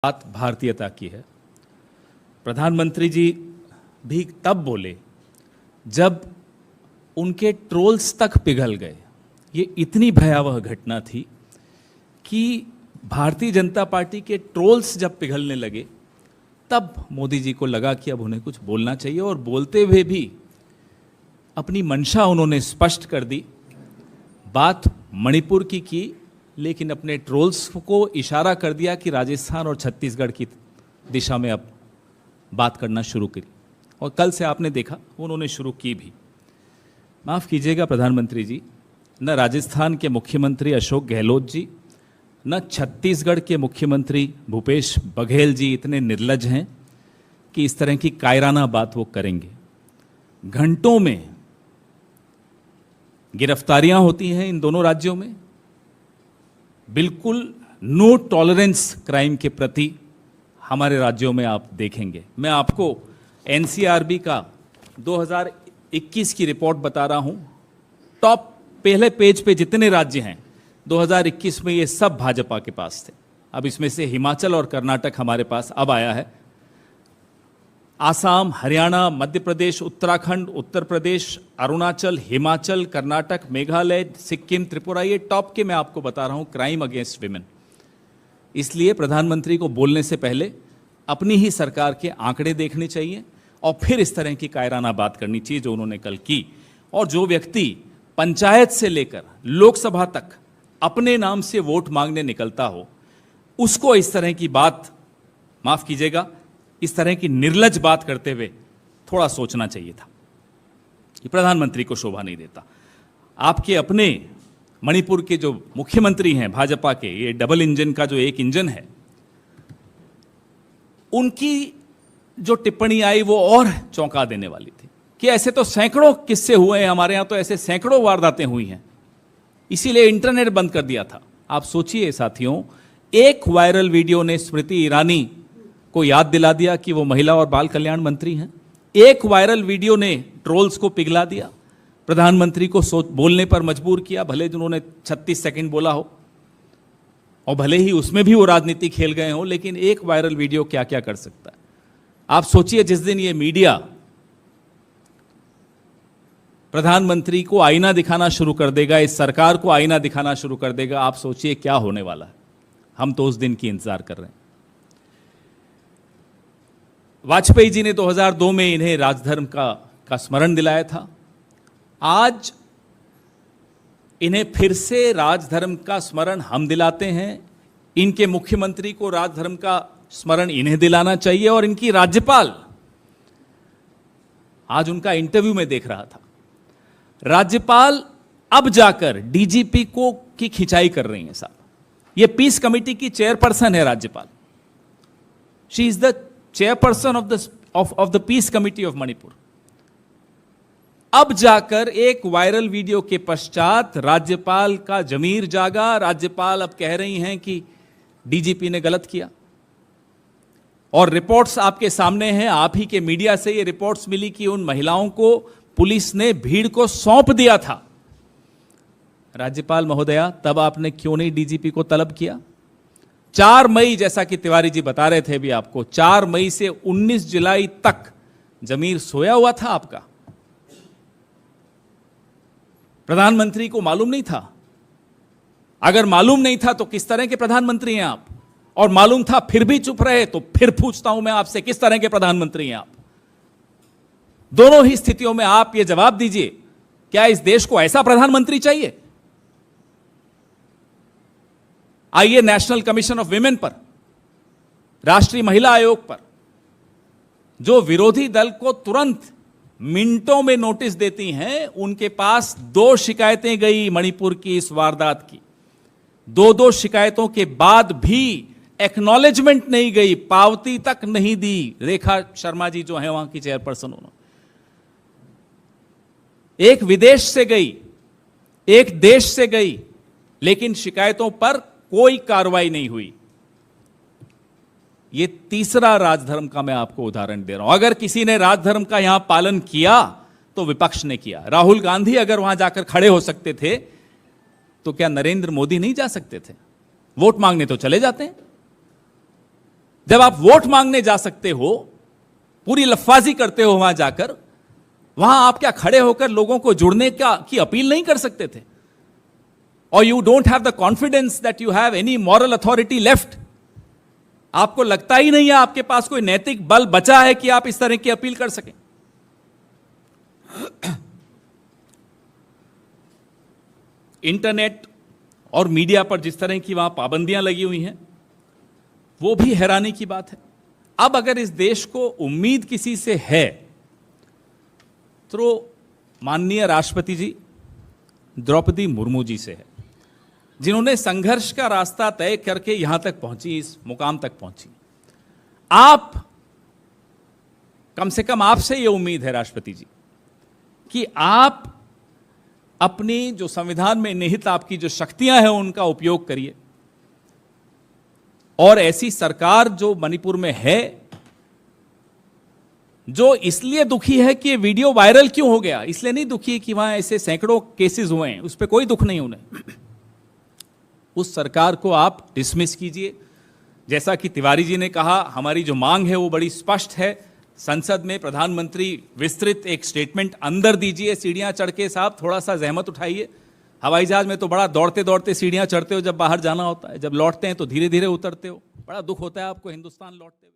बात भारतीयता की है। प्रधानमंत्री जी भी तब बोले जब उनके ट्रोल्स तक पिघल गए। ये इतनी भयावह घटना थी कि भारतीय जनता पार्टी के ट्रोल्स जब पिघलने लगे तब मोदी जी को लगा कि अब उन्हें कुछ बोलना चाहिए, और बोलते हुए भी अपनी मंशा उन्होंने स्पष्ट कर दी। बात मणिपुर की, लेकिन अपने ट्रोल्स को इशारा कर दिया कि राजस्थान और छत्तीसगढ़ की दिशा में अब बात करना शुरू करी, और कल से आपने देखा उन्होंने शुरू की भी। माफ़ कीजिएगा प्रधानमंत्री जी, न राजस्थान के मुख्यमंत्री अशोक गहलोत जी, न छत्तीसगढ़ के मुख्यमंत्री भूपेश बघेल जी इतने निर्लज हैं कि इस तरह की कायराना बात वो करेंगे। घंटों में गिरफ्तारियां होती हैं इन दोनों राज्यों में। बिल्कुल नो टॉलरेंस क्राइम के प्रति हमारे राज्यों में आप देखेंगे। मैं आपको एनसीआरबी का 2021 की रिपोर्ट बता रहा हूं। टॉप पहले पेज पे जितने राज्य हैं 2021 में, ये सब भाजपा के पास थे। अब इसमें से हिमाचल और कर्नाटक हमारे पास अब आया है। आसाम, हरियाणा, मध्य प्रदेश, उत्तराखंड, उत्तर प्रदेश, अरुणाचल, हिमाचल, कर्नाटक, मेघालय, सिक्किम, त्रिपुरा, ये टॉप के मैं आपको बता रहा हूं क्राइम अगेंस्ट विमेन। इसलिए प्रधानमंत्री को बोलने से पहले अपनी ही सरकार के आंकड़े देखने चाहिए और फिर इस तरह की कायराना बात करनी चाहिए जो उन्होंने कल की। और जो व्यक्ति पंचायत से लेकर लोकसभा तक अपने नाम से वोट मांगने निकलता हो, उसको इस तरह की बात, माफ कीजिएगा, इस तरह की निर्लज बात करते हुए थोड़ा सोचना चाहिए था। ये प्रधानमंत्री को शोभा नहीं देता। आपके अपने मणिपुर के जो मुख्यमंत्री हैं भाजपा के, ये डबल इंजन का जो एक इंजन है, उनकी जो टिप्पणी आई वो और चौंका देने वाली थी कि ऐसे तो सैकड़ों किस्से हुए हैं हमारे यहां, तो ऐसे सैकड़ों वारदातें हुई हैं, इसीलिए इंटरनेट बंद कर दिया था। आप सोचिए साथियों, एक वायरल वीडियो ने स्मृति ईरानी को याद दिला दिया कि वो महिला और बाल कल्याण मंत्री हैं। एक वायरल वीडियो ने ट्रोल्स को पिघला दिया, प्रधानमंत्री को बोलने पर मजबूर किया, भले उन्होंने 36 सेकंड बोला हो और भले ही उसमें भी वो राजनीति खेल गए हो, लेकिन एक वायरल वीडियो क्या क्या कर सकता है। आप सोचिए जिस दिन ये मीडिया प्रधानमंत्री को आईना दिखाना शुरू कर देगा, इस सरकार को आईना दिखाना शुरू कर देगा, आप सोचिए क्या होने वाला है। हम तो उस दिन की इंतजार कर रहे हैं। वाजपेयी जी ने 2002 में इन्हें राजधर्म का स्मरण दिलाया था। आज इन्हें फिर से राजधर्म का स्मरण हम दिलाते हैं। इनके मुख्यमंत्री को राजधर्म का स्मरण इन्हें दिलाना चाहिए। और इनकी राज्यपाल, आज उनका इंटरव्यू में देख रहा था, राज्यपाल अब जाकर डीजीपी को की खिंचाई कर रही हैं। साहब, ये पीस कमेटी की चेयरपर्सन है राज्यपाल। She is the chairperson of the peace committee of Manipur. अब जाकर एक वायरल वीडियो के पश्चात राज्यपाल का जमीर जागा। राज्यपाल अब कह रही हैं कि डीजीपी ने गलत किया, और रिपोर्ट्स आपके सामने हैं। आप ही के मीडिया से ये रिपोर्ट्स मिली कि उन महिलाओं को पुलिस ने भीड़ को सौंप दिया था। राज्यपाल महोदया, तब आपने क्यों नहीं डीजीपी को तलब किया? 4 मई, जैसा कि तिवारी जी बता रहे थे भी आपको, 4 मई से 19 जुलाई तक जमीर सोया हुआ था आपका। प्रधानमंत्री को मालूम नहीं था? अगर मालूम नहीं था तो किस तरह के प्रधानमंत्री हैं आप? और मालूम था फिर भी चुप रहे, तो फिर पूछता हूं मैं आपसे, किस तरह के प्रधानमंत्री हैं आप? दोनों ही स्थितियों में आप ये जवाब दीजिए, क्या इस देश को ऐसा प्रधानमंत्री चाहिए? आइए नेशनल कमीशन ऑफ विमेन पर, राष्ट्रीय महिला आयोग पर, जो विरोधी दल को तुरंत मिनटों में नोटिस देती हैं, उनके पास 2 शिकायतें गई मणिपुर की इस वारदात की। 2 शिकायतों के बाद भी एक्नॉलेजमेंट नहीं गई, पावती तक नहीं दी। रेखा शर्मा जी जो है वहां की चेयरपर्सन, उन्होंने एक विदेश से गई, एक देश से गई, लेकिन शिकायतों पर कोई कार्रवाई नहीं हुई। यह तीसरा राजधर्म का मैं आपको उदाहरण दे रहा हूं। अगर किसी ने राजधर्म का यहां पालन किया तो विपक्ष ने किया। राहुल गांधी अगर वहां जाकर खड़े हो सकते थे तो क्या नरेंद्र मोदी नहीं जा सकते थे? वोट मांगने तो चले जाते हैं। जब आप वोट मांगने जा सकते हो, पूरी लफ्फाजी करते हो वहां जाकर, वहां आप क्या खड़े होकर लोगों को जुड़ने की अपील नहीं कर सकते थे? और you don't have the confidence that you have any moral authority left. आपको लगता ही नहीं है आपके पास कोई नैतिक बल बचा है कि आप इस तरह की अपील कर सकें। इंटरनेट और मीडिया पर जिस तरह की वहां पाबंदियां लगी हुई हैं, वो भी हैरानी की बात है। अब अगर इस देश को उम्मीद किसी से है तो माननीय राष्ट्रपति जी द्रौपदी मुर्मू जी से है, जिन्होंने संघर्ष का रास्ता तय करके यहां तक पहुंची, इस मुकाम तक पहुंची। आप, कम से कम आपसे यह उम्मीद है राष्ट्रपति जी कि आप अपनी जो संविधान में निहित आपकी जो शक्तियां हैं उनका उपयोग करिए, और ऐसी सरकार जो मणिपुर में है, जो इसलिए दुखी है कि ये वीडियो वायरल क्यों हो गया, इसलिए नहीं दुखी है कि वहां ऐसे सैकड़ों केसेस हुए हैं, उस पर कोई दुख नहीं उन्हें। उस सरकार को आप डिसमिस कीजिए। जैसा कि तिवारी जी ने कहा, हमारी जो मांग है वो बड़ी स्पष्ट है। संसद में प्रधानमंत्री विस्तृत एक स्टेटमेंट अंदर दीजिए, सीढ़ियां चढ़ के साहब थोड़ा सा जहमत उठाइए। हवाई जहाज में तो बड़ा दौड़ते दौड़ते सीढ़ियां चढ़ते हो जब बाहर जाना होता है, जब लौटते हैं तो धीरे धीरे उतरते हो। बड़ा दुख होता है आपको हिंदुस्तान लौटते हुए।